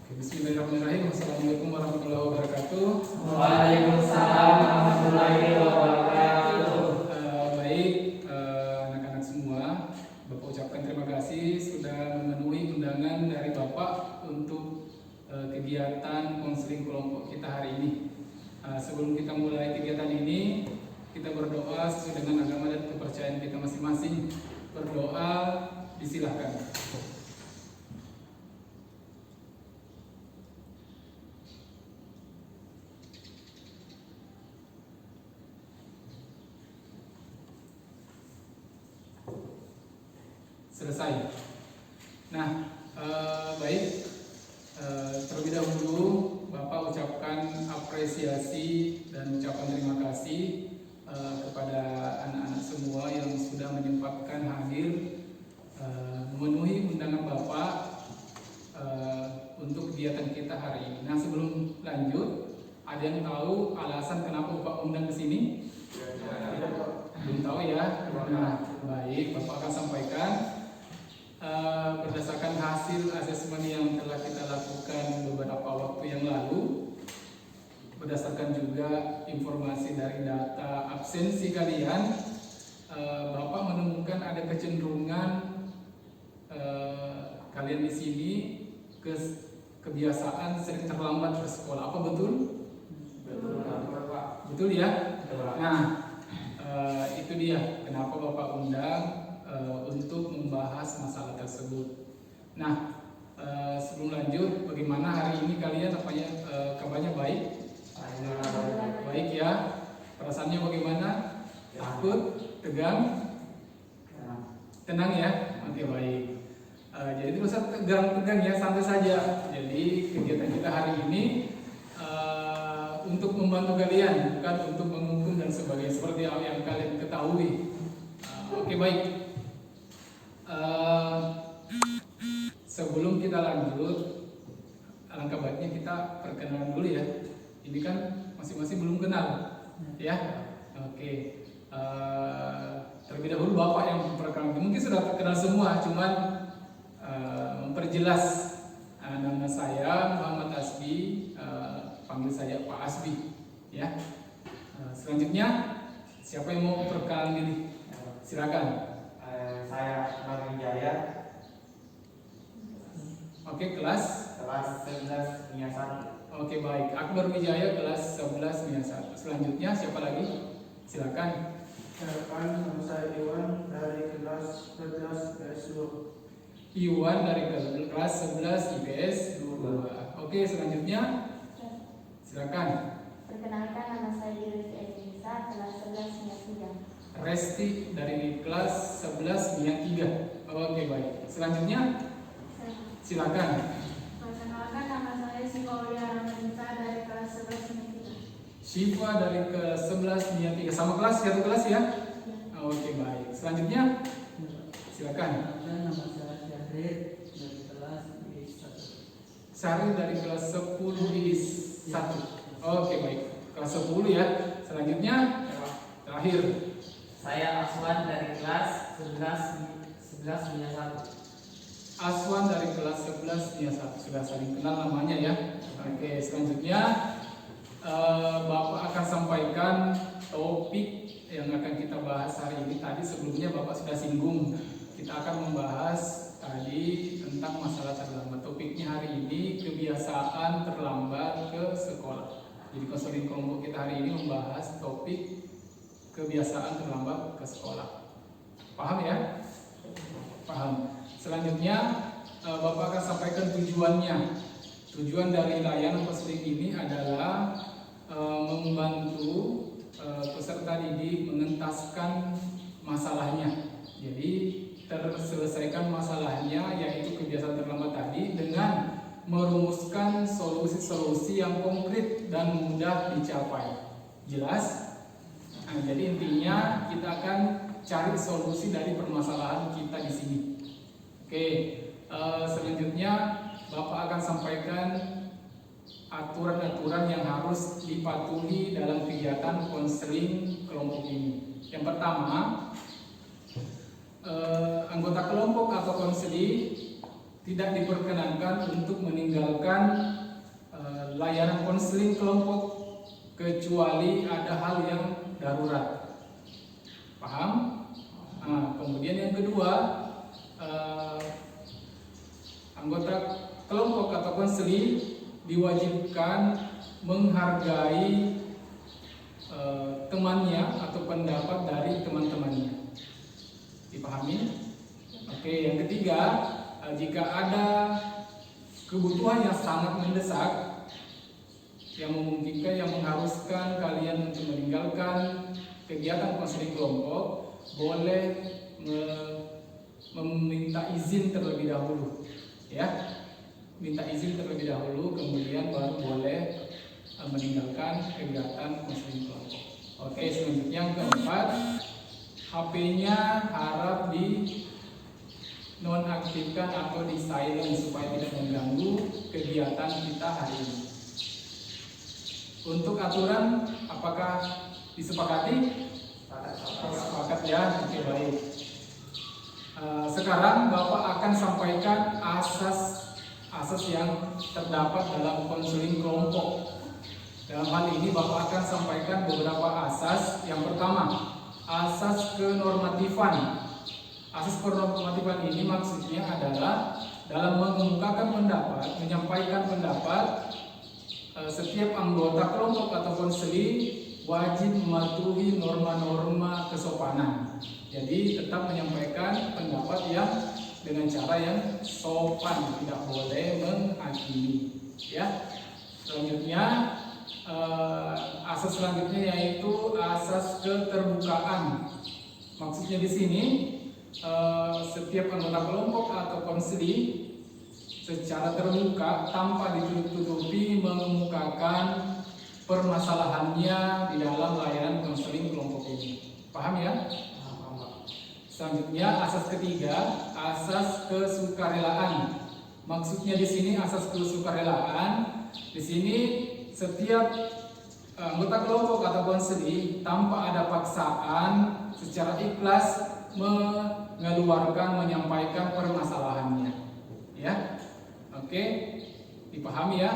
Bismillahirrahmanirrahim. Assalamualaikum warahmatullahi wabarakatuh. Waalaikumsalam warahmatullahi wabarakatuh. Baik, anak-anak semua, Bapak ucapkan terima kasih sudah memenuhi undangan dari Bapak untuk kegiatan konseling kelompok kita hari ini. Sebelum kita mulai kegiatan ini, kita berdoa sesuai dengan agama dan kepercayaan kita masing-masing. Berdoa, disilahkan. Selesai. Nah, baik. Terlebih dahulu Bapak ucapkan apresiasi dan ucapan terima kasih kepada anak-anak semua yang sudah menyempatkan hadir memenuhi undangan Bapak untuk kegiatan kita hari ini. Nah, sebelum lanjut, ada yang tahu alasan kenapa Bapak undang ke sini? Belum tahu ya. Nah, baik, Bapak akan sampaikan. Berdasarkan hasil asesmen yang telah kita lakukan beberapa waktu yang lalu, berdasarkan juga informasi dari data absensi kalian, Bapak menemukan ada kecenderungan kalian di sini kebiasaan sering terlambat ke sekolah. Apa betul? Betul, Pak. Betul ya? Nah, itu dia kenapa Bapak undang untuk membahas masalah tersebut. Nah, sebelum lanjut, bagaimana hari ini kalian? Kabarnya baik? Baik ya. Perasaannya bagaimana? Takut? Tegang? Tenang ya? Oke, baik. Jadi tidak usah tegang ya, santai saja. Jadi kegiatan kita hari ini untuk membantu kalian, bukan untuk menghukum dan sebagainya, seperti yang kalian ketahui. Oke, baik. Sebelum kita lanjut, alangkah baiknya kita perkenalan dulu ya. Ini kan masing-masing belum kenal, ya. Oke. Terlebih dahulu Bapak yang memperkenalkan. Mungkin sudah terkenal semua, cuman memperjelas. Nama saya Muhammad Asbi, panggil saya Pak Asbi, ya. Selanjutnya, siapa yang mau perkenalan diri? Silakan. Saya Akbar Wijaya. Oke, kelas 11 NIA 1. Oke, baik. Akbar Wijaya kelas 11 NIA 1. Selanjutnya siapa lagi? Silakan. Nama saya Iwan dari kelas 11 IPS 2. Iwan dari kelas 11 IPS 2. Oke, selanjutnya silakan. Perkenalkan, nama saya Resti Ejinisa, kelas 11 NIA 3. Resti dari kelas 11 NIA 3. Oke, baik. Selanjutnya silakan. Perkenalkan, nama saya Sikolia Ramadita dari kelas 11 NIA 3. Syifa dari kelas 11 NIA 3. Sama kelas, satu kelas ya? Oke, baik. Selanjutnya silakan. Nama saya Syahrir dari kelas IPS 1. Syahrir dari kelas 10 IPS 1. Oke, baik. Kelas 10 ya. Selanjutnya terakhir. Saya Aswan dari kelas 11 NIA 1. Aswan dari kelas 11 NIA 1. Sudah saling kenal namanya ya. Oke, selanjutnya Bapak akan sampaikan topik yang akan kita bahas hari ini. Tadi sebelumnya Bapak sudah singgung. Kita akan membahas tadi tentang masalah terlambat. Topiknya hari ini kebiasaan terlambat ke sekolah. Jadi konseling kelompok kita hari ini membahas topik kebiasaan terlambat ke sekolah. Paham ya? Paham. Selanjutnya Bapak akan sampaikan tujuannya. Tujuan dari layanan konseling ini adalah membantu peserta didik mengentaskan masalahnya. Jadi terselesaikan masalahnya, yaitu kebiasaan terlambat tadi, dengan merumuskan solusi-solusi yang konkret dan mudah dicapai. Jelas? Nah, jadi intinya kita akan cari solusi dari permasalahan kita di sini. Oke, selanjutnya Bapak akan sampaikan aturan-aturan yang harus dipatuhi dalam kegiatan konseling kelompok ini. Yang pertama, anggota kelompok atau konseling tidak diperkenankan untuk meninggalkan layanan konseling kelompok kecuali ada hal yang darurat. Paham? Nah, kemudian yang kedua, anggota kelompok atau konseling diwajibkan menghargai temannya atau pendapat dari teman-temannya. Dipahami? Oke, yang ketiga, jika ada kebutuhan yang sangat mendesak yang memungkinkan, yang mengharuskan kalian untuk meninggalkan kegiatan konseling kelompok, boleh meminta izin terlebih dahulu, ya, minta izin terlebih dahulu, kemudian baru boleh meninggalkan kegiatan konseling kelompok. Oke, selanjutnya yang keempat, HP-nya harap di nonaktifkan atau di silent supaya tidak mengganggu kegiatan kita hari ini. Untuk aturan, apakah disepakati? Sepakat ya, oke baik. Sekarang Bapak akan sampaikan asas yang terdapat dalam konseling kelompok. Dalam hal ini Bapak akan sampaikan beberapa asas. Yang pertama, asas kenormatifan. Asas kenormatifan ini maksudnya adalah dalam mengemukakan pendapat, menyampaikan pendapat, setiap anggota kelompok atau konseling wajib mematuhi norma-norma kesopanan. Jadi tetap menyampaikan pendapat yang dengan cara yang sopan, tidak boleh menghakimi. Ya. Selanjutnya, asas selanjutnya yaitu asas keterbukaan. Maksudnya di sini setiap anggota kelompok atau konseling secara terbuka tanpa ditutup-tutupi mengemukakan permasalahannya di dalam layanan konseling kelompok ini. Paham ya? Selanjutnya asas ketiga, asas kesukarelaan. Maksudnya di sini asas kesukarelaan, di sini setiap anggota kelompok atau konseling tanpa ada paksaan secara ikhlas mengeluarkan, menyampaikan permasalahannya. Ya. Oke, dipahami ya.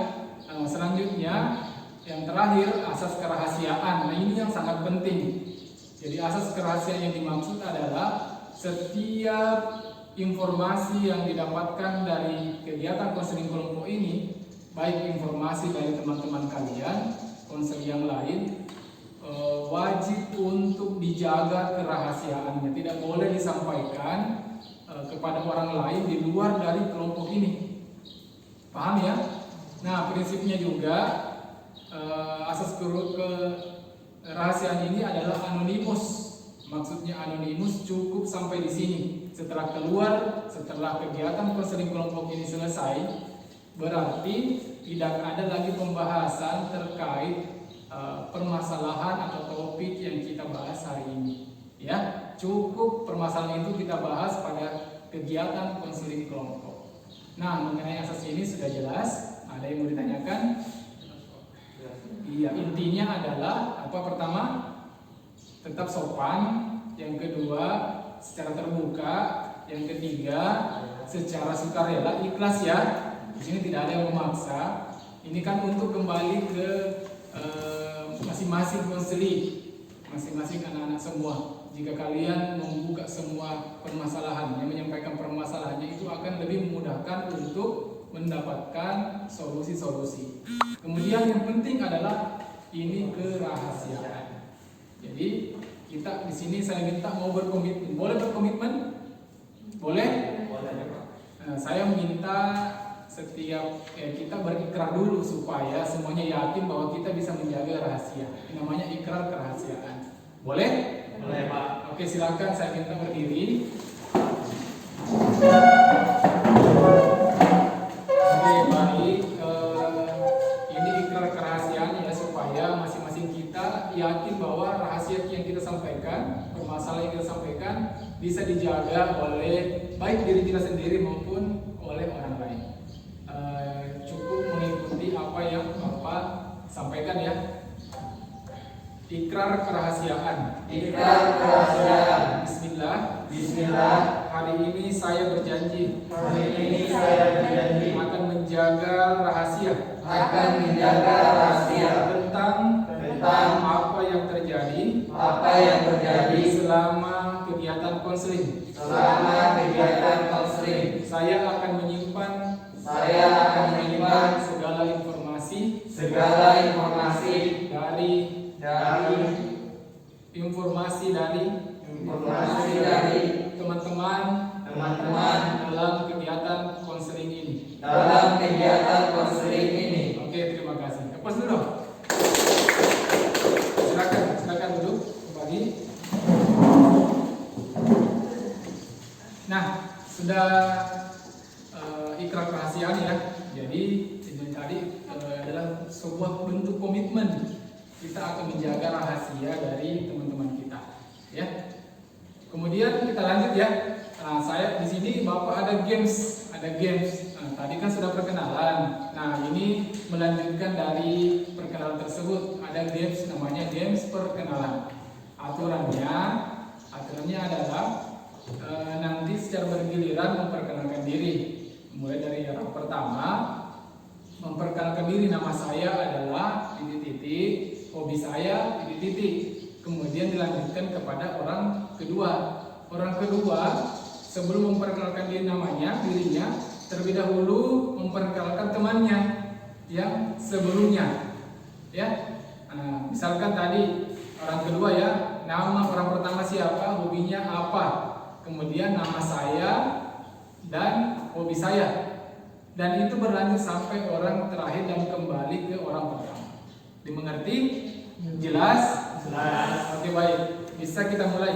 Selanjutnya yang terakhir, asas kerahasiaan. Nah, ini yang sangat penting. Jadi asas kerahasiaan yang dimaksud adalah setiap informasi yang didapatkan dari kegiatan konseling kelompok ini, baik informasi dari teman-teman kalian, konseling yang lain, wajib untuk dijaga kerahasiaannya. Tidak boleh disampaikan kepada orang lain di luar dari kelompok ini. Paham ya? Nah, prinsipnya juga asas kerahasiaan ini adalah anonimus. Maksudnya anonimus cukup sampai di sini. Setelah keluar, setelah kegiatan konseling kelompok ini selesai, berarti tidak ada lagi pembahasan terkait permasalahan atau topik yang kita bahas hari ini. Ya, cukup permasalahan itu kita bahas pada kegiatan konseling kelompok. Nah, mengenai asas ini sudah jelas. Ada yang mau ditanyakan? Iya, intinya adalah apa? Pertama, tetap sopan. Yang kedua, secara terbuka. Yang ketiga, secara sukarela, ikhlas ya. Di sini tidak ada yang memaksa. Ini kan untuk kembali ke masing-masing konseling, masing-masing anak-anak semua. Jika kalian membuka semua permasalahannya, menyampaikan permasalahannya, itu akan lebih memudahkan untuk mendapatkan solusi-solusi. Kemudian yang penting adalah ini kerahasiaan. Jadi kita di sini saya minta mau berkomitmen. Boleh berkomitmen? Boleh? Nah, saya minta setiap kita berikrar dulu supaya semuanya yakin bahwa kita bisa menjaga rahasia. Ini namanya ikrar kerahasiaan. Boleh? Boleh, Pak. Oke, silakan saya minta berdiri. Oke, baik. Ini ikrar kerahasiaan ya, supaya masing-masing kita yakin bahwa rahasia yang kita sampaikan, permasalahan yang kita sampaikan bisa dijaga oleh baik diri kita sendiri maupun oleh orang lain. Cukup mengikuti apa yang Bapak sampaikan ya. Ikrar kerahasiaan. Ikrar kerahasiaan. Bismillah. Bismillah. Hari ini saya berjanji Hari ini saya berjanji akan menjaga rahasia tentang apa yang terjadi selama kegiatan konseling. Saya akan menyimpan segala informasi dari teman-teman dalam kegiatan konseling ini. Oke, terima kasih. Lepas dulu dong. Silakan duduk kembali. Nah, sudah ikrar kerahasiaan ya. Jadi ini tadi adalah sebuah bentuk komitmen kita akan menjaga rahasia dari teman-teman kita, ya. Kemudian kita lanjut ya. Nah, saya di sini Bapak ada games. Nah, tadi kan sudah perkenalan. Nah, ini melanjutkan dari perkenalan tersebut. Ada games namanya games perkenalan. Aturannya adalah nanti secara bergiliran memperkenalkan diri. Mulai dari yang pertama, memperkenalkan diri, nama saya adalah titik-titik, hobi saya titik-titik. Kemudian dilanjutkan kepada orang kedua. Orang kedua sebelum memperkenalkan dirinya, terlebih dahulu memperkenalkan temannya yang sebelumnya. Ya, nah, misalkan tadi orang kedua ya, nama orang pertama siapa, hobinya apa, kemudian nama saya dan hobi saya, dan itu berlanjut sampai orang terakhir dan kembali ke orang pertama. Dimengerti? Jelas? Oke, baik. Bisa kita mulai.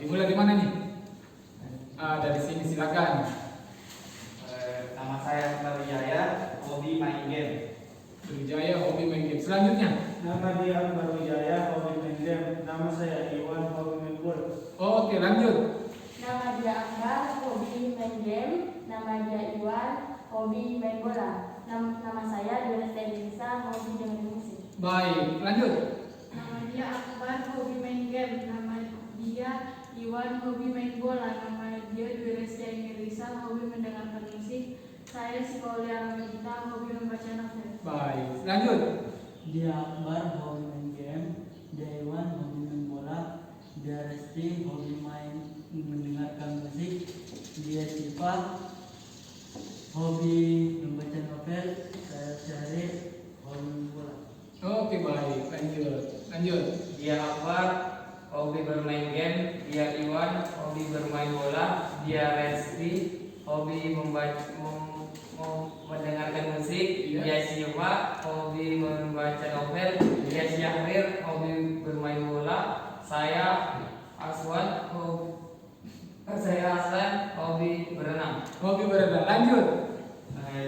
Dimulai di mana nih? Dari sini silakan. Nama saya Barujaya, hobi main game. Barujaya, hobi main game. Selanjutnya. Nama dia Barujaya, hobi main game. Nama saya Iwan, hobi main bola. Oke, lanjut. Nama dia Akbar, hobi main game. Nama dia Iwan, hobi main bola. Nama saya Dwi Lestari, hobi dengan musik. Baik, lanjut. Nama dia Akbar, hobi main game. Nama dia Iwan, hobi main bola. Nama dia Dwi Lestari, hobi mendengarkan musik. Saya Sikolia Ramita, hobi membaca novel. Baik, lanjut. Dia Akbar, hobi main game. Dia Iwan, hobi main bola. Dia Resti, hobi mendengarkan musik. Dia Siva, hobi membaca novel. Saya Syahrir, hobi main bola. Oke, baik, lanjut. Dia Akbar, hobi bermain game. Dia Iwan, hobi bermain bola. Dia Resti, hobi mendengarkan musik. Iya. Dia Siva, hobi membaca novel. Dia Syahrir, hobi bermain bola. Saya Aswan, hobi berenang. Hobi berenang, lanjut.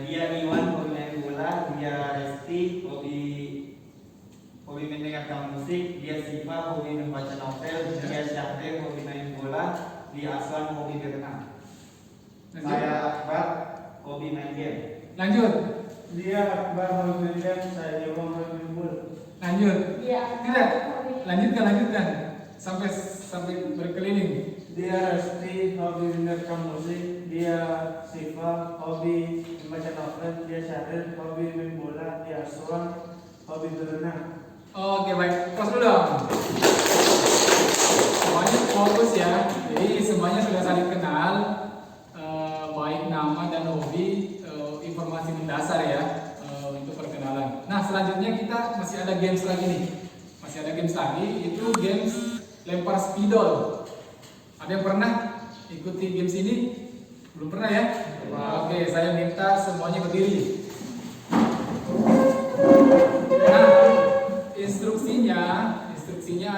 Dia Iwan, hobi main bola. Dia Resti, hobi mendengarkan musik. Dia Siva, hobi membaca novel. Dia Syahrir, hobi main bola. Dia Aswan, hobi berenang. Lanjut. Saya Akbar, hobi main game. Lanjut. Dia Akbar, hobi main game. Saya Iwan, hobi main bola. Lanjut. Dia Tidak. Akbar, hobi Lanjutkan. Sampai berkeliling. Dia Resti, hobi mendengarkan musik. Dia Siva, hobi membaca novel. Dia Syahrir, hobi main bola. Dia Aswan, hobi berenang. Oke, baik. Pause dulu dong. Semuanya fokus ya. Jadi semuanya sudah saling kenal, baik nama dan hobi, informasi mendasar ya untuk perkenalan. Nah, selanjutnya kita masih ada games lagi nih. Itu games lempar spidol. Ada yang pernah ikuti games ini? Belum pernah ya? Oke, saya minta semuanya berdiri. Nah, instruksinya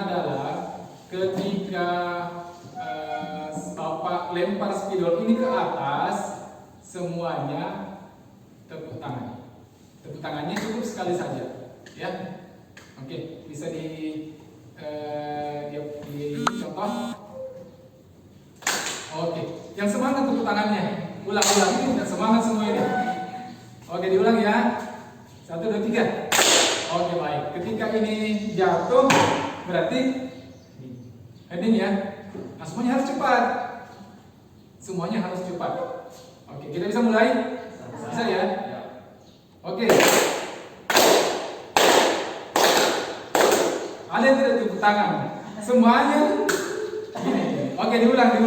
adalah ketika Bapak lempar spidol ini ke atas, semuanya tepuk tangan. Tepuk tangannya cukup sekali saja, ya. Oke, bisa di contoh. Oke, yang semangat tepuk tangannya. Ulang ini, yang semangat semua ini. Oke, diulang ya. 1, 2, 3. Oke, baik. Ketika ini jatuh, berarti heading ya. Nah, semuanya harus cepat. Bisa ya? Ya. Oke. Ada yang tidak tepuk tangan? Semuanya? Gini. Oke, diulang.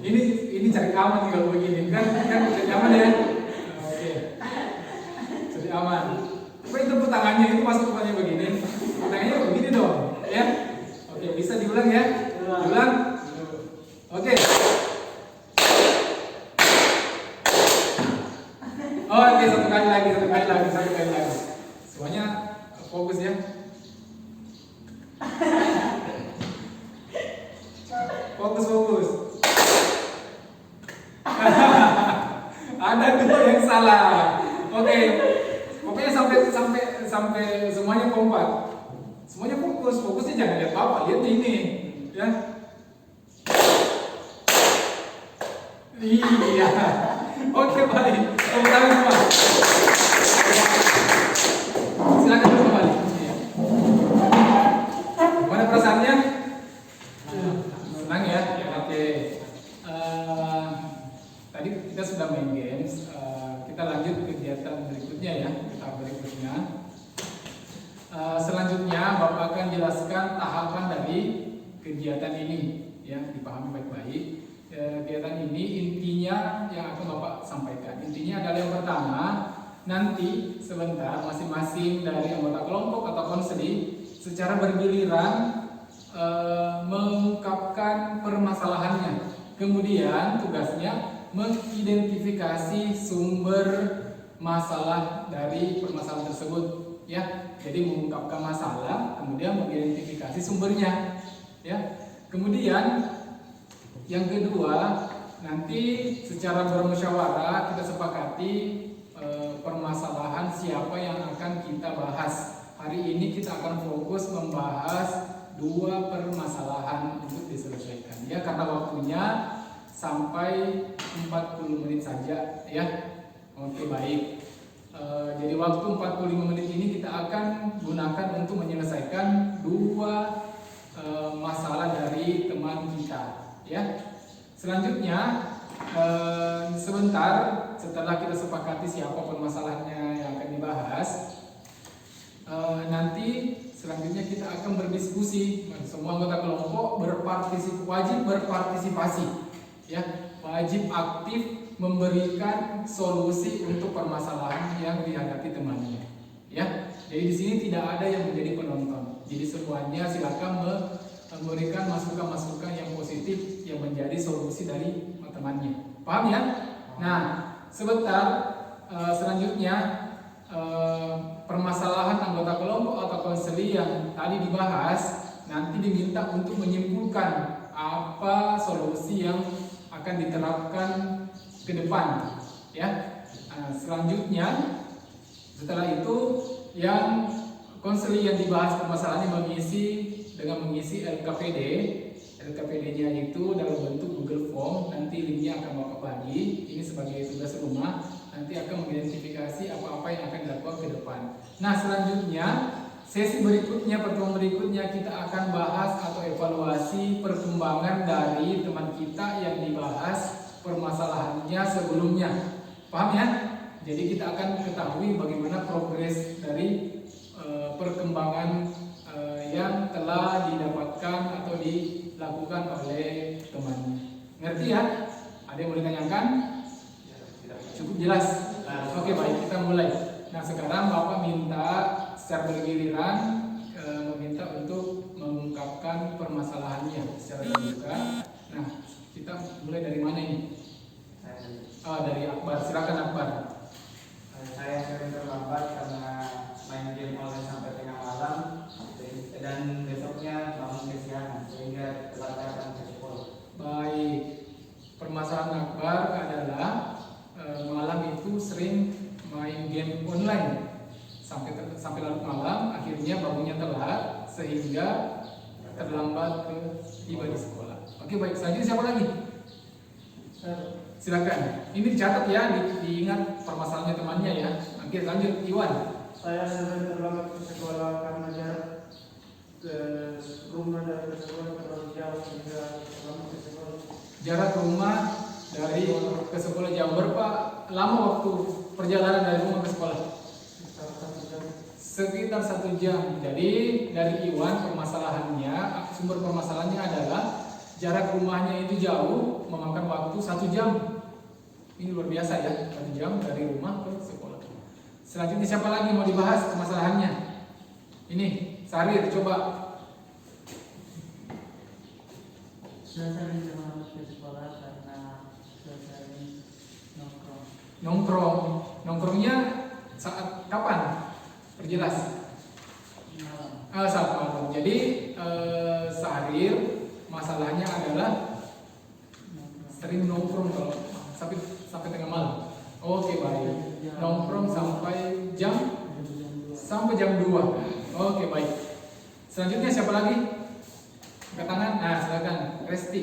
Ini cari aman nih kalau begini. Kan cari aman ya? Oke. Cari aman. Coba tepuk tangannya itu masuk kepadanya begini. Tepuk tangannya begini dong, ya. Oke, bisa diulang ya? Diulang. Oke. Oke, satu kali lagi. Semuanya fokus ya. Fokus. Ada dua yang salah. Oke. Pokoknya sampai semuanya kompak. Semuanya fokusnya jangan lihat Bapak, lihat ini, ya. Iya. Oke, baik. Tepuk tangan semua. Silakan dulu kembali. Iya. Gimana perasaannya? Senang ya? Oke. Tadi kita sudah main games. Kita lanjut kegiatan berikutnya ya. Selanjutnya Bapak akan jelaskan tahapan dari kegiatan ini, ya, dipahami baik-baik. Kegiatan ini intinya yang akan Bapak sampaikan. Intinya adalah yang pertama, nanti sebentar masing-masing dari anggota kelompok atau konseli secara bergiliran mengungkapkan permasalahannya. Kemudian tugasnya mengidentifikasi sumber masalah dari permasalahan tersebut, ya. Jadi mengungkapkan masalah, kemudian mengidentifikasi sumbernya, ya. Kemudian yang kedua, nanti secara bermusyawarah kita sepakati permasalahan siapa yang akan kita bahas. Hari ini kita akan fokus membahas 2 permasalahan untuk diselesaikan, ya, karena waktunya sampai 40 menit saja, ya. Oke, baik. Jadi waktu 45 menit ini kita akan gunakan untuk menyelesaikan 2 masalah dari teman kita, ya. Selanjutnya sebentar setelah kita sepakati siapa permasalahannya yang akan dibahas, nanti selanjutnya kita akan berdiskusi. Semua anggota kelompok wajib berpartisipasi, ya, wajib aktif memberikan solusi untuk permasalahan yang dihadapi temannya, ya. Jadi di sini tidak ada yang menjadi penonton. Jadi semuanya silakan memberikan masukan-masukan yang positif yang menjadi solusi dari temannya. Paham ya? Nah, sebentar selanjutnya permasalahan anggota kelompok atau konseli yang tadi dibahas nanti diminta untuk menyimpulkan apa solusi yang akan diterapkan ke depan, ya. Selanjutnya setelah itu yang konseli yang dibahas permasalahannya mengisi LKPD. LKPD-nya itu dalam bentuk Google Form, nanti linknya akan Bapak bagi. Ini sebagai tugas rumah, nanti akan mengidentifikasi apa-apa yang akan dilakukan ke depan. Nah, selanjutnya sesi berikutnya, pertemuan berikutnya kita akan bahas atau evaluasi perkembangan dari teman kita yang dibahas permasalahannya sebelumnya. Paham ya? Jadi kita akan ketahui bagaimana progres dari perkembangan yang telah didapatkan atau dilakukan oleh temannya. Ngerti ya? Ada yang mau ditanyakan? Cukup jelas? Oke, baik, kita mulai. Nah, sekarang Bapak minta secara bergiliran meminta untuk mengungkapkan permasalahannya secara terbuka. Nah, kita mulai dari mana ini? Dari Akbar. Silakan Akbar. Saya sering terlambat karena main game online sampai tengah malam dan besoknya bangun kesiangan sehingga telat datang ke sekolah. Baik. Permasalahan Akbar adalah malam itu sering main game online sampai larut malam, akhirnya bangunnya telat sehingga terlambat tiba di sekolah. Oke, baik. Selanjutnya siapa lagi? Silakan. Ini dicatat ya, diingat permasalahannya temannya ya. Oke, lanjut Iwan. Saya sering terlambat ke sekolah karena jarak ke rumah dari ke sekolah terlalu jauh sehingga terlambat ke sekolah. Jarak rumah dari ke sekolah jauh, berapa lama waktu perjalanan dari rumah ke sekolah? Sekitar 1 jam. Sekitar 1 jam. Jadi dari Iwan permasalahannya, sumber permasalahannya adalah jarak rumahnya itu jauh, memakan waktu 1 jam. Ini luar biasa ya, 1 jam dari rumah ke sekolah. Selanjutnya siapa lagi mau dibahas permasalahannya? Ini, Sarir, coba. Saya sering terlambat ke sekolah karena saya sering nongkrong. Nongkrongnya saat kapan? Perjelas. Malam. Saat malam. Jadi Sarir masalahnya adalah Nongkrong. sering nongkrong kalau sampai tengah malam. Oke, baik. Nongkrong sampai jam 2. Oke, baik. Selanjutnya siapa lagi? Angkat tangan. Nah, silakan. Resti.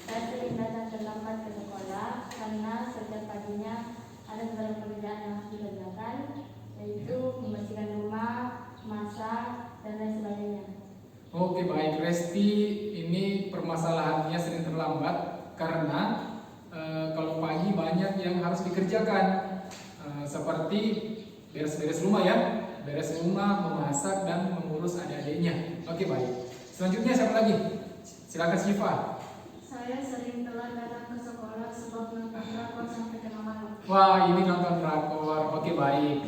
Saya sering datang terlambat ke sekolah karena setiap paginya ada beberapa pekerjaan yang harus dikerjakan, yaitu membersihkan rumah, masak, dan lain sebagainya. Oke, baik. Resti ini permasalahannya sering terlambat karena kalau pagi banyak yang harus dikerjakan, seperti beres-beres rumah ya, beres rumah, memasak, dan mengurus adik-adiknya. Oke, baik. Selanjutnya siapa lagi? Silakan Syifa. Saya sering telat datang ke sekolah sebab nonton drakor sampai tengah malam. Wah, ini nonton drakor. Oke, baik.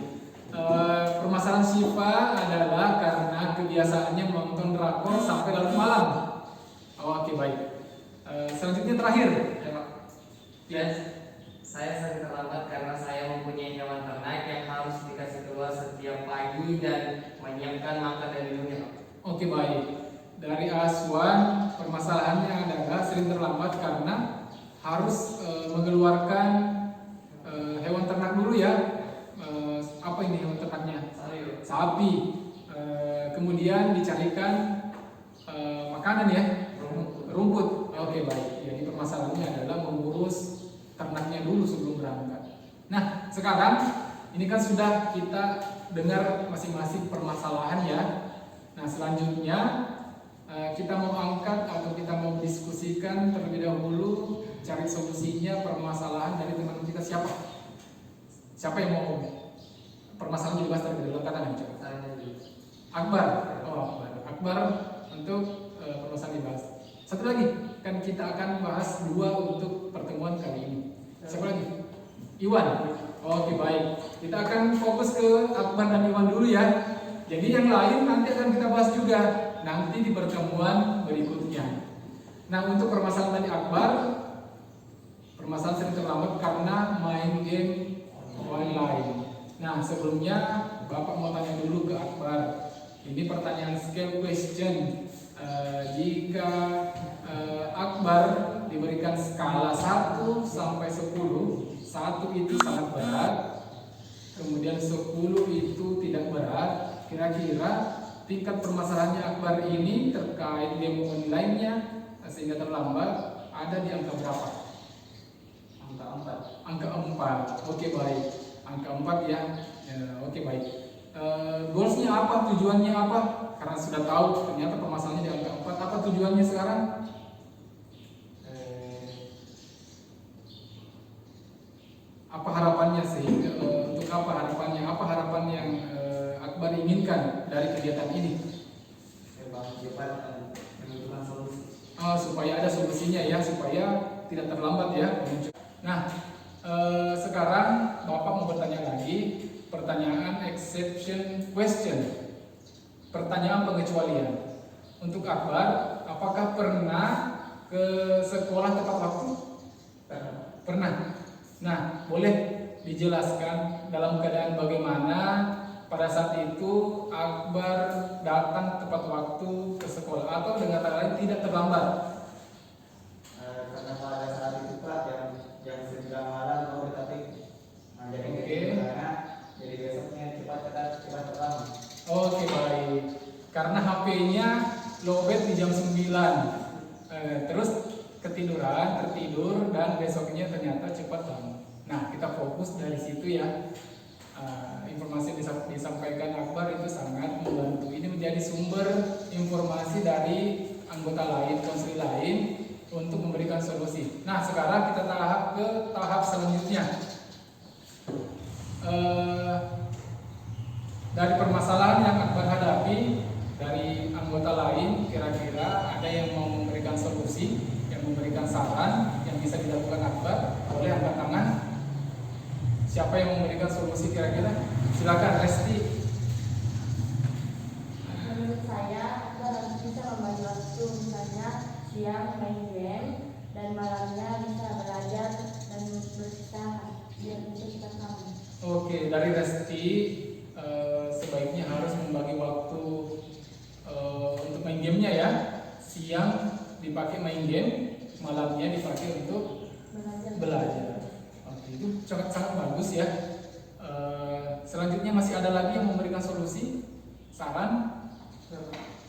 Permasalahan Syifa adalah karena kebiasaannya menonton drakor sampai larut malam. Oke, baik. Selanjutnya terakhir. Dan saya sering terlambat karena saya mempunyai hewan ternak yang harus dikasih keluar setiap pagi dan menyiapkan makan dan minumnya. Oke, baik. Dari Aswan, permasalahannya adalah sering terlambat karena harus mengeluarkan hewan ternak dulu ya. Apa ini hewan ternaknya? Sapi. Kemudian dicarikan makanan ya, rumput. Oke, baik. Jadi permasalahannya adalah mengurus ternaknya dulu sebelum berangkat. Nah, sekarang ini kan sudah kita dengar masing-masing permasalahan ya. Nah, selanjutnya kita mau angkat atau kita mau diskusikan terlebih dahulu cari solusinya permasalahan dari teman kita siapa? Siapa yang mau permasalahan dibahas terlebih dahulu? Angkat tangan coba. Akbar. Oh, Akbar untuk permasalahan dibahas. Satu lagi, kan kita akan bahas 2 untuk pertemuan kali ini. Siapa lagi? Iwan. Oke, baik. Kita akan fokus ke Akbar dan Iwan dulu ya. Jadi yang lain nanti akan kita bahas juga nanti di pertemuan berikutnya. Nah, untuk permasalahan tadi Akbar, permasalahan sering terlambat karena main game online. Nah, sebelumnya Bapak mau tanya dulu ke Akbar. Ini pertanyaan scale question. Jika Akbar diberikan skala 1 sampai 10, 1 itu sangat berat, kemudian 10 itu tidak berat, kira-kira tingkat permasalahannya Akbar ini terkait game online-nya sehingga terlambat ada di angka berapa? Angka 4. Angka 4. Oke, baik. Angka 4 ya. Oke, baik. Goalsnya apa? Tujuannya apa? Karena sudah tahu ternyata permasalahannya di angka 4. Apa tujuannya sekarang? Apa harapannya sehingga untuk apa harapannya? Apa harapan yang Akbar inginkan dari kegiatan ini? Cepat menentukan solusi. Supaya ada solusinya ya, supaya tidak terlambat ya. Nah, sekarang Bapak mau bertanya lagi, pertanyaan exception question, pertanyaan pengecualian. Untuk Akbar, apakah pernah ke sekolah tepat waktu? Pernah. Nah, boleh dijelaskan dalam keadaan bagaimana pada saat itu Akbar datang tepat waktu ke sekolah atau dengan kata lain tidak terlambat? Karena pada saat itu Pak jam 9 malam baru tetapi jadi Oke. karena jadi besoknya cepat terlambat. Oke, baik. Karena HP-nya lowbat di jam 9. Terus tertidur dan besoknya ternyata cepat bangun. Nah, kita fokus dari situ ya. Informasi yang disampaikan Akbar itu sangat membantu. Ini menjadi sumber informasi dari anggota lain, konselor lain untuk memberikan solusi. Nah, sekarang kita ke tahap selanjutnya. dari permasalahan yang Akbar hadapi dari anggota lain, kira-kira ada yang mau memberikan solusi, yang memberikan saran yang bisa dilakukan Akbar, boleh angkat tangan. Siapa yang memberikan solusi kira-kira? Silakan Resti. Menurut saya, Akbar harus bisa membagi waktu, misalnya siang main game dan malamnya bisa belajar dan beristirahat biar bisa kita tahu. Oke, dari Resti sebaiknya harus membagi waktu untuk main gamenya ya. Siang dipakai main game, malamnya dipakai untuk belajar. Oke, itu sangat bagus ya. Selanjutnya masih ada lagi yang memberikan solusi, saran?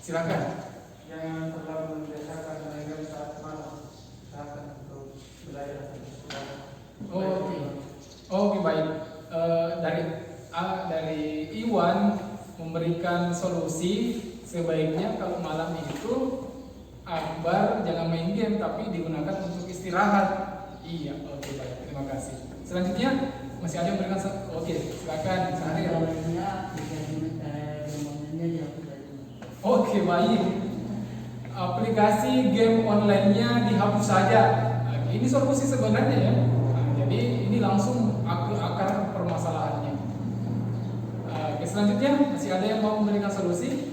Silakan. Jangan terlalu membiasakan mereka saat malam, saat untuk belajar. Oke, baik. Dari Iwan memberikan solusi, sebaiknya kalau malam itu Akbar jangan main game tapi digunakan untuk istirahat. Iya, oke, baik, terima kasih. Selanjutnya masih ada yang memberikan oke, silakan Sahri. Awalnya aplikasi online-nya dihapus saja. Oke, baik. Aplikasi game online-nya dihapus saja. Nah, ini solusi sebenarnya ya. Nah, jadi ini langsung ke akar permasalahannya. Oke, selanjutnya masih ada yang mau memberikan solusi?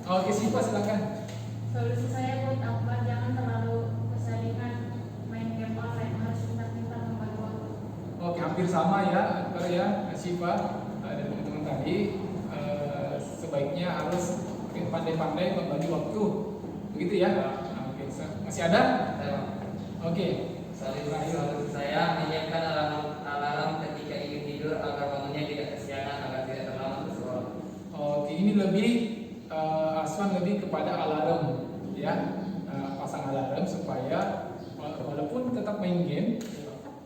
Oke, Siva silakan. Solusi saya buat Akbar, jangan terlalu keseringan main game online, harus pintar-pintar membagi waktu. Oke, hampir sama ya Akbar ya, Siva dan teman-teman tadi. Sebaiknya harus pandai-pandai membagi waktu, begitu ya. Nah, oke, masih ada? Oke. Solusi saya menyiapkan alarm ketika ingin tidur agar bangunnya tidak kesiangan, agar tidak terlambat ke sekolah. Oke, ini lebih Aswan lebih kepada alarm ya. Pasang alarm supaya walaupun tetap main game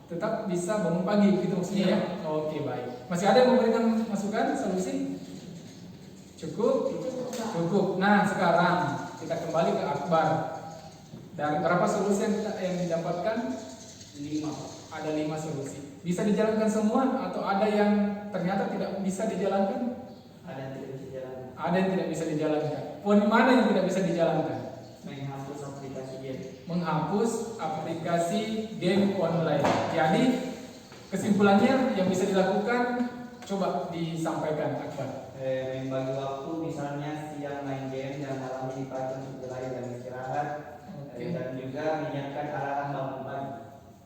tetap bisa bangun pagi gitu maksudnya ya. Oke, baik. Masih ada yang memberikan masukan, solusi? Cukup? Cukup. Nah, sekarang kita kembali ke Akbar. Dari berapa solusi yang didapatkan? 5. Ada 5 solusi. Bisa dijalankan semua atau ada yang ternyata tidak bisa dijalankan? Ada yang tidak bisa jalan. Ada yang tidak bisa dijalankan. Poin mana yang tidak bisa dijalankan? Menghapus aplikasi game. Menghapus aplikasi game online. Jadi kesimpulannya yang bisa dilakukan coba disampaikan Akbar. Membagi waktu, misalnya siang main game dan malamnya dipakai untuk belajar dan istirahat. Dan juga menyiapkan alarm bangun pagi.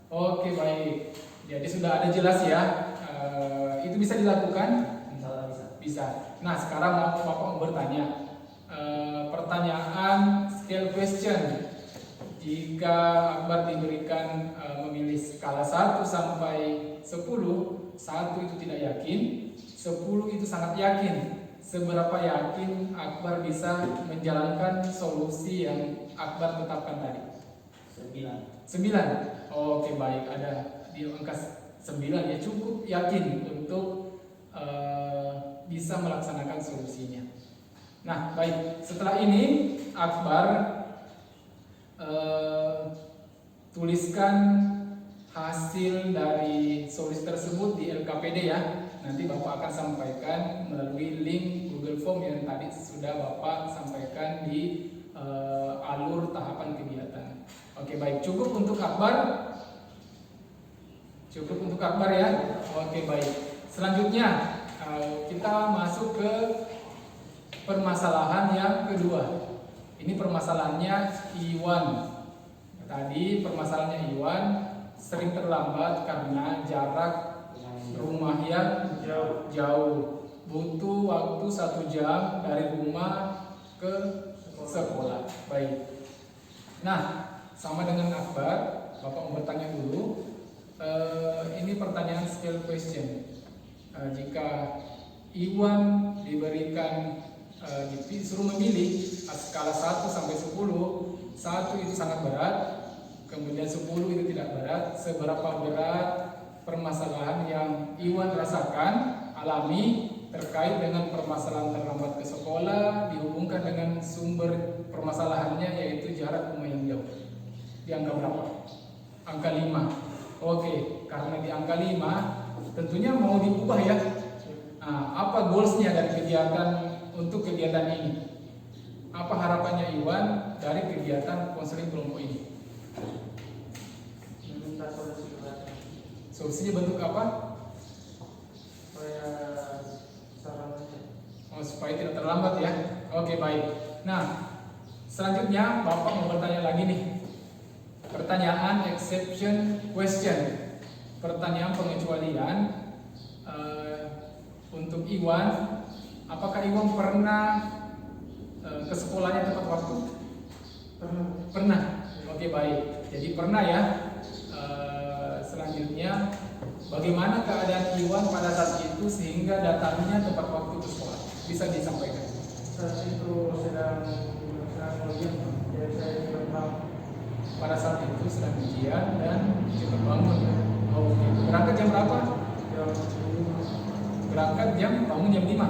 Oke, baik. Jadi sudah ada jelas ya. Itu bisa dilakukan? Insya Allah bisa. Bisa. Nah, sekarang Bapak mau bertanya. Pertanyaan scale question. Jika Akbar diberikan memilih skala 1 sampai 10, 1 itu tidak yakin, 10 itu sangat yakin. Seberapa yakin Akbar bisa menjalankan solusi yang Akbar tetapkan tadi? 9. Oke, baik, ada di angka 9 ya, cukup yakin untuk bisa melaksanakan solusinya. Nah, baik, setelah ini Akbar tuliskan hasil dari solusi tersebut di LKPD ya. Nanti Bapak akan sampaikan melalui link Google Form yang tadi sudah Bapak sampaikan di alur tahapan kegiatan. Oke, baik, cukup untuk Akbar? Cukup untuk Akbar ya? Oke, baik. Selanjutnya kita masuk ke permasalahan yang kedua. Ini permasalahannya Iwan. Tadi permasalahannya Iwan sering terlambat karena jarak rumah yang jauh. Butuh waktu 1 jam dari rumah ke sekolah. Baik. Nah, sama dengan Akbar, Bapak mau bertanya dulu. Ini pertanyaan skill question. Jika Iwan diberikan disuruh memilih skala 1 sampai 10, 1 itu sangat berat, kemudian 10 itu tidak berat. Seberapa berat permasalahan yang Iwan rasakan, alami terkait dengan permasalahan terlambat ke sekolah dihubungkan dengan sumber permasalahannya yaitu jarak rumah yang jauh. Di angka berapa? Angka 5. Oke, karena di angka 5 tentunya mau diubah ya. Nah, apa goalsnya dari kegiatan untuk kegiatan ini? Apa harapannya Iwan dari kegiatan konseling kelompok ini? Meminta solusi kepada Solusinya bentuk apa? supaya sarannya. Oh, supaya tidak terlambat ya. Oke, baik. Nah, selanjutnya Bapak mau bertanya lagi nih. Pertanyaan exception question. Pertanyaan pengecualian untuk Iwan. Apakah Iwan pernah ke sekolahnya tepat waktu? Pernah. Oke, baik. Jadi pernah ya. Selanjutnya, bagaimana keadaan Iwan pada saat itu sehingga datangnya tepat waktu ke sekolah? Bisa disampaikan. Saat itu sedang ujian, jadi saya cepat bangun. Pada saat itu sedang ujian dan cepat bangun. Oke. Berangkat jam berapa? Jam 5. Berangkat bangun jam 5.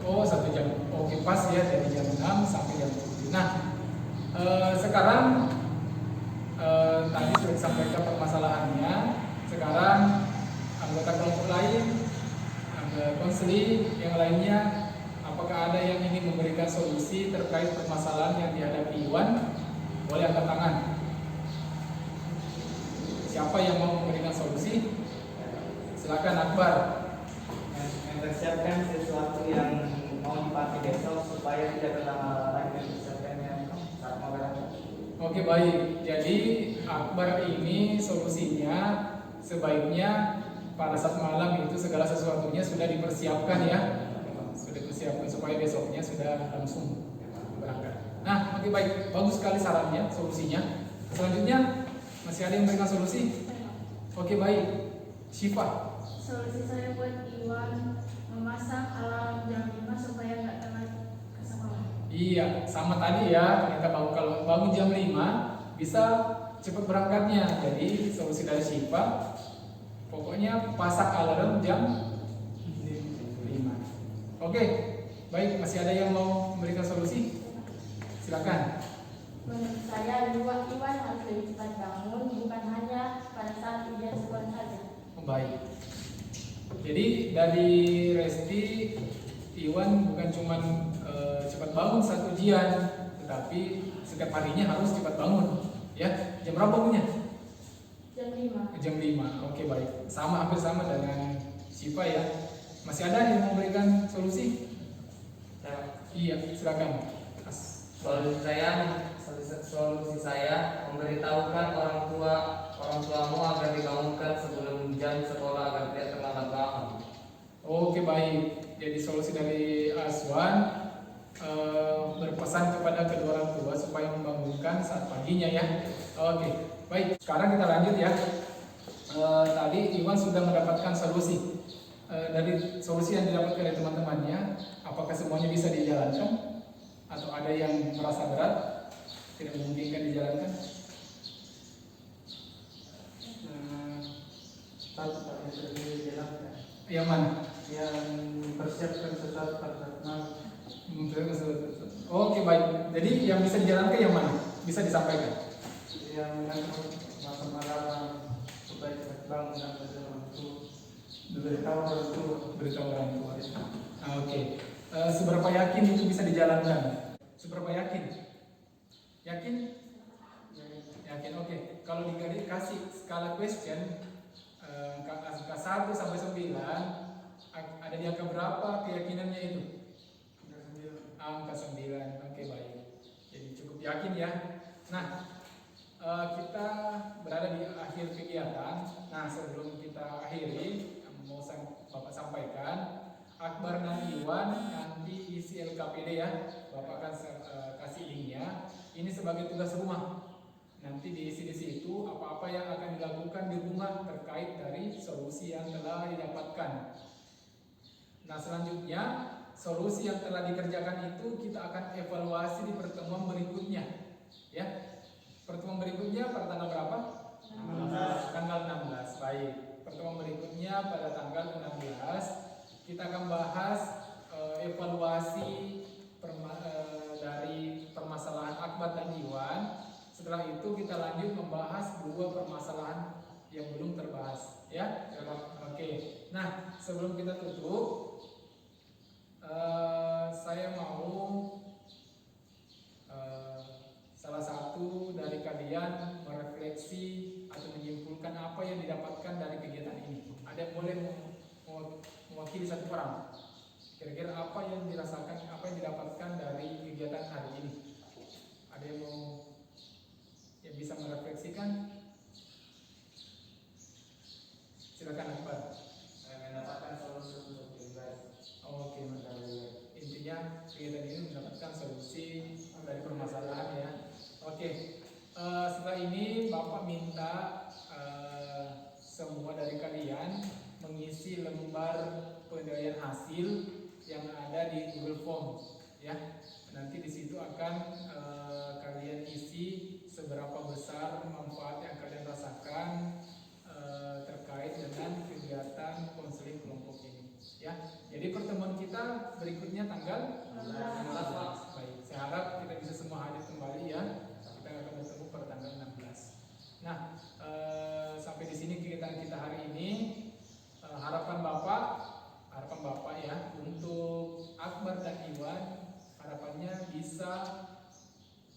Oh, 1 jam. Oke, pas ya, dari jam 6 sampai jam 7. Nah, sekarang tadi sudah disampaikan permasalahannya. Sekarang anggota kelompok lain, anggota konseling yang lainnya, apakah ada yang ingin memberikan solusi terkait permasalahan yang dihadapi Iwan? Boleh angkat tangan. Siapa yang mau memberikan solusi? Silakan Akbar. Mempersiapkan sesuatu yang mau dipakai besok supaya tidak terlama lagi mempersiapkannya saat mau berangkat. Oke, baik. Jadi Akbar ini solusinya sebaiknya pada saat malam itu segala sesuatunya sudah dipersiapkan ya. Sudah dipersiapkan supaya besoknya sudah langsung berangkat. Nah, oke, baik. Bagus sekali sarannya, solusinya. Selanjutnya masih ada yang memberikan solusi? Oke, baik. Syifa. Solusi saya buat Iwan memasang alarm jam 5 supaya nggak telat ke sekolah. Iya, sama tadi ya. Kita kalau bangun jam 5 bisa cepat berangkatnya. Jadi solusi dari Syifa, pokoknya pasang alarm jam 5. Oke, baik. Masih ada yang mau memberikan solusi? Silakan. Menurut saya, Iwan harus lebih cepat bangun, bukan hanya pada saat ujian sekolah saja. Baik. Jadi dari Resti, Iwan bukan cuma cepat bangun saat ujian, tetapi setiap harinya harus cepat bangun. Ya, jam berapa bangunnya? Jam 5. Jam 5. Oke, baik. Sama, hampir sama dengan Syifa ya. Masih ada yang mau memberikan solusi? Iya, silakan. Solusi saya memberitahukan orang tuamu agar dibangunkan sebelum jam sekolah agar tidak terlambat bangun. Oke, baik. Jadi solusi dari Aswan berpesan kepada kedua orang tua supaya membangunkan saat paginya ya. Oke, baik. Sekarang kita lanjut ya. Tadi Iwan sudah mendapatkan solusi. Dari solusi yang didapatkan dari teman-temannya, apakah semuanya bisa dijalankan? Atau ada yang merasa berat, tidak memungkinkan dijalankan? Satu yang sudah dijelaskan. Yang mana? Yang persiapkan sesuatu pada saat malam. Oke, baik. Jadi yang bisa dijalankan yang mana? Bisa disampaikan? Yang masa malam supaya cepat bangun dan waktu beritahu orang tua. Beritahu orang tua. Oke. Seberapa yakin itu bisa dijalankan? Seberapa yakin? Yakin? Yakin. Oke. Kalau dikasih skala question angka 1 sampai 9, ada di angka berapa keyakinannya itu? Angka 9. Oke, baik. Jadi cukup yakin ya. Nah, kita berada di akhir kegiatan. Nah, sebelum kita akhiri, mau Bapak sampaikan, Akbar dan Iwan nanti isi LKPD ya. Bapak akan kasih linknya. Ini sebagai tugas rumah. Nanti diisi di situ apa-apa yang akan dilakukan di rumah terkait dari solusi yang telah didapatkan. Nah, selanjutnya solusi yang telah dikerjakan itu kita akan evaluasi di pertemuan berikutnya. Ya. Pertemuan berikutnya pada tanggal berapa? 16. Tanggal 16. Baik. Pertemuan berikutnya pada tanggal 16 kita akan bahas evaluasi dari permasalahan Akbar dan Iwan. Setelah itu kita lanjut membahas 2 permasalahan yang belum terbahas, ya. Oke. Nah, sebelum kita tutup, saya mau salah satu dari kalian merefleksi atau menyimpulkan apa yang didapatkan dari kegiatan ini. Ada yang boleh mewakili satu orang. Kira-kira apa yang dirasakan, apa yang didapatkan dari kegiatan hari ini? Ada yang mau yang bisa merefleksikan? Silakan Akbar. Saya mendapatkan solusi untuk pribadi. Oke, intinya kegiatan ini mendapatkan solusi dari permasalahan ya. Oke, setelah ini Bapak minta semua dari kalian mengisi lembar penilaian hasil yang ada di Google Form ya. Nanti di situ akan kalian isi seberapa besar manfaat yang kalian rasakan terkait dengan kegiatan konseling kelompok ini ya. Jadi pertemuan kita berikutnya tanggal 16 Pak. Baik, saya harap kita bisa semua hadir kembali ya. Kita akan bertemu pada tanggal 16. Nah, sampai di sini kegiatan kita hari ini. Harapan Bapak ya untuk Akbar dan Iwan, harapannya bisa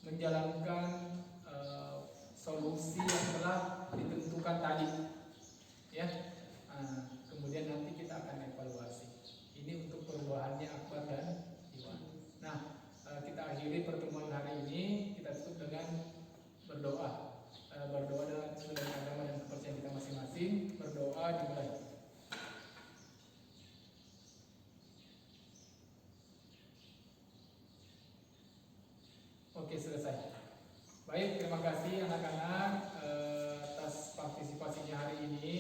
menjalankan solusi yang telah ditentukan tadi ya. Kemudian nanti kita akan evaluasi ini untuk perubahannya Akbar dan Iwan. Nah, kita akhiri pertemuan hari ini, kita tutup dengan berdoa dengan sesuai agama dan kepercayaan kita masing-masing. Berdoa dimulai. Oke, selesai. Baik, terima kasih anak-anak atas partisipasinya hari ini.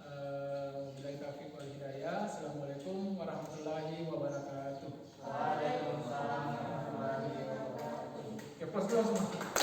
Wabillahi taufiq wal hidayah. Assalamualaikum warahmatullahi wabarakatuh. Waalaikumsalam warahmatullahi wabarakatuh. Oke, pos dulu semua.